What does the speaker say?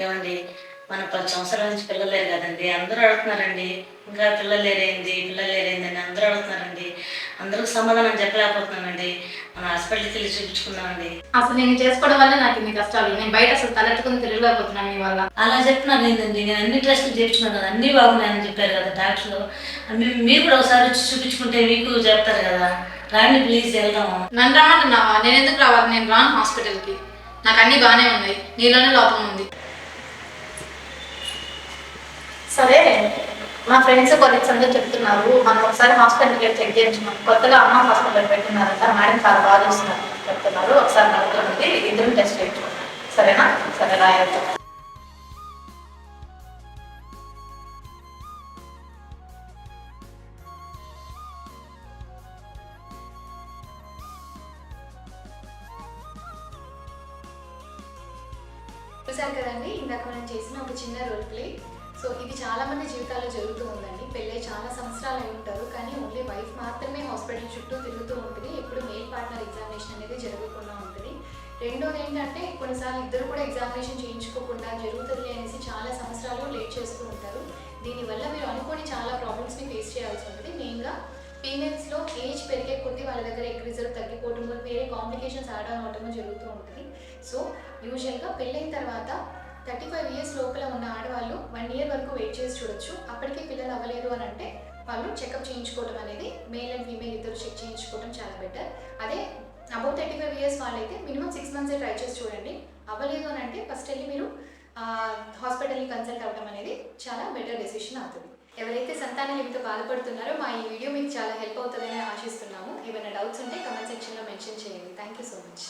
ఏమండి మన 10 సంవత్సరాల నుంచి పిల్లలు లేరు కదండి. అందరూ అడుగుతున్నారండి. ఇంకా పిల్లలు లేరేంది అని అందరూ అడుగుతున్నారండి. అందరికి సమాధానం చెప్పలేకపోతున్నానండి. మన హాస్పిటల్కి వెళ్ళి చూపించుకుందామండి. అసలు నేను చేసుకోవడం వల్ల నాకు ఇన్ని కష్టాలు. నేను బయట అసలు తలెత్తుకుని తిరగలేకపోతున్నాను మీ వల్ల. అలా చెప్తున్నారు ఏంటండి? నేను అన్ని టెస్టులు చేయించుకున్నాను కదా, అన్నీ బాగున్నాయని చెప్పారు కదా డాక్టర్లు. మీరు కూడా ఒకసారి వచ్చి చూపించుకుంటే మీకు చెప్తారు కదా. రండి ప్లీజ్, వెళ్దాము. నన్ను రమ్మంటున్నావా? నేను ఎందుకు రావాలి? నేను రాను హాస్పిటల్కి. నాకు అన్నీ బాగానే ఉన్నాయి, నీలోనే లోపం ఉంది. సరే, మా ఫ్రెండ్స్ కొలీగ్స్ అందరూ చెప్తున్నారు మనం ఒకసారి హాస్పిటల్కి చెక్ చేయించుకున్నాం. కొత్తగా అమ్మ హాస్పిటల్ పెట్టినారంట, మేడం చాలా బాగా చూస్తున్నారు చెప్తున్నారు. ఒకసారి నడుతుంది, ఇద్దరు టెస్ట్ చేయించుకున్నాం. సరేనా? సరే రాయొద్దు. చూసారు కదండి, ఇందాక మనం చేసిన ఒక చిన్న రోల్ ప్లే. సో ఇది చాలా మంది జీవితాల్లో జరుగుతూ ఉందండి. పెళ్ళై చాలా సంవత్సరాలు అయి ఉంటారు, కానీ ఓన్లీ వైఫ్ మాత్రమే హాస్పిటల్ చుట్టూ తిరుగుతూ ఉంటుంది. ఎప్పుడు మేల్ పార్ట్నర్ ఎగ్జామినేషన్ అనేది జరగకుండా ఉంటుంది. రెండోది ఏంటంటే, కొన్నిసార్లు ఇద్దరు కూడా ఎగ్జామినేషన్ చేయించుకోకుండా జరుగుతుంది అనేసి చాలా సంవత్సరాలు లేట్ చేస్తూ ఉంటారు. దీనివల్ల మీరు అనుకోని చాలా ప్రాబ్లమ్స్ని ఫేస్ చేయాల్సి ఉంటుంది. మెయిన్గా ఫీమేల్స్లో ఏజ్ పెరిగే కొద్దీ వాళ్ళ దగ్గర ఎగ్ రిజర్వ్ తగ్గిపోవటము, వేరే కాంప్లికేషన్స్ యాడ్ అవటము జరుగుతూ ఉంటుంది. సో యూజువల్గా పెళ్ళైన తర్వాత 35 ఇయర్స్ లోపల ఉన్న ఆడవాళ్ళు 1 ఇయర్ వరకు వెయిట్ చేసి చూడొచ్చు. అప్పటికే పిల్లలు అవ్వలేదు అని అంటే వాళ్ళు చెకప్ చేయించుకోవడం అనేది, మేల్ అండ్ ఫీమేల్ ఇద్దరు చెక్ చేయించుకోవడం చాలా బెటర్. అదే అబౌవ్ 35 ఇయర్స్ వాళ్ళైతే మినిమం 6 మంత్సే ట్రై చేసి చూడండి. అవ్వలేదు అని అంటే ఫస్ట్ వెళ్ళి మీరు హాస్పిటల్ని కన్సల్ట్ అవ్వడం అనేది చాలా బెటర్ డెసిషన్ అవుతుంది. ఎవరైతే సంతానలేమితో బాధపడుతున్నారో మా ఈ వీడియో మీకు చాలా హెల్ప్ అవుతుందని ఆశిస్తున్నాము. ఏమైనా డౌట్స్ ఉంటే కమెంట్ సెక్షన్లో మెన్షన్ చేయండి. Thank you so much.